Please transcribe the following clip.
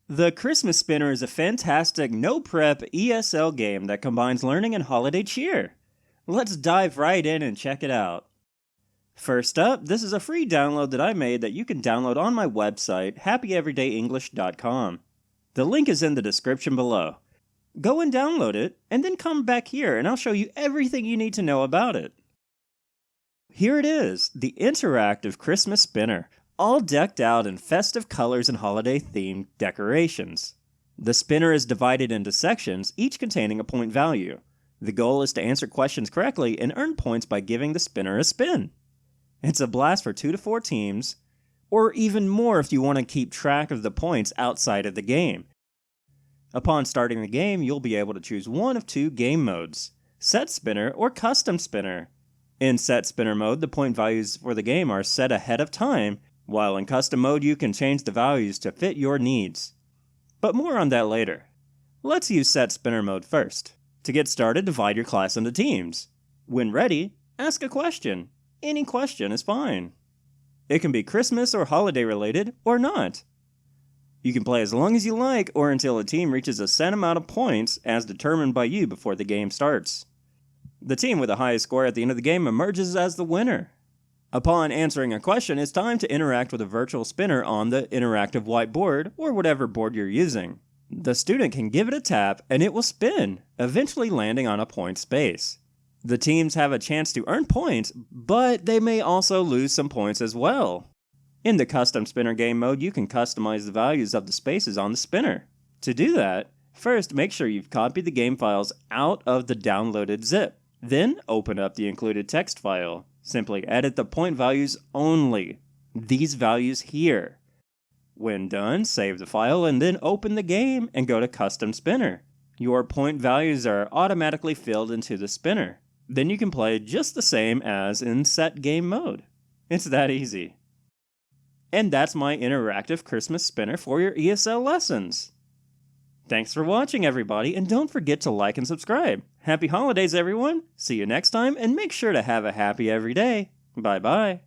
The Christmas Spinner is a fantastic no-prep ESL game that combines learning and holiday cheer. Let's dive right in and check it out. First up, this is a free download that I made that you can download on my website, happyeverydayenglish.com. The link is in the description below. Go and download it, and then come back here and I'll show you everything you need to know about it. Here it is, the interactive Christmas Spinner, all decked out in festive colors and holiday-themed decorations. The spinner is divided into sections, each containing a point value. The goal is to answer questions correctly and earn points by giving the spinner a spin. It's a blast for 2 to 4 teams, or even more if you want to keep track of the points outside of the game. Upon starting the game, you'll be able to choose one of 2 game modes, Set Spinner or Custom Spinner. In Set Spinner mode, the point values for the game are set ahead of time, while in Custom mode you can change the values to fit your needs. But more on that later. Let's use Set Spinner mode first. To get started, divide your class into teams. When ready, ask a question. Any question is fine. It can be Christmas or holiday related, or not. You can play as long as you like, or until a team reaches a set amount of points as determined by you before the game starts. The team with the highest score at the end of the game emerges as the winner. Upon answering a question, it's time to interact with a virtual spinner on the interactive whiteboard, or whatever board you're using. The student can give it a tap and it will spin, eventually landing on a point space. The teams have a chance to earn points, but they may also lose some points as well. In the Custom Spinner game mode, you can customize the values of the spaces on the spinner. To do that, first make sure you've copied the game files out of the downloaded zip. Then open up the included text file. Simply edit the point values only, these values here. When done, save the file and then open the game and go to Custom Spinner. Your point values are automatically filled into the spinner. Then you can play just the same as in Set Game mode. It's that easy. And that's my interactive Christmas Spinner for your ESL lessons. Thanks for watching, everybody, and don't forget to like and subscribe. Happy holidays, everyone! See you next time, and make sure to have a happy every day. Bye-bye.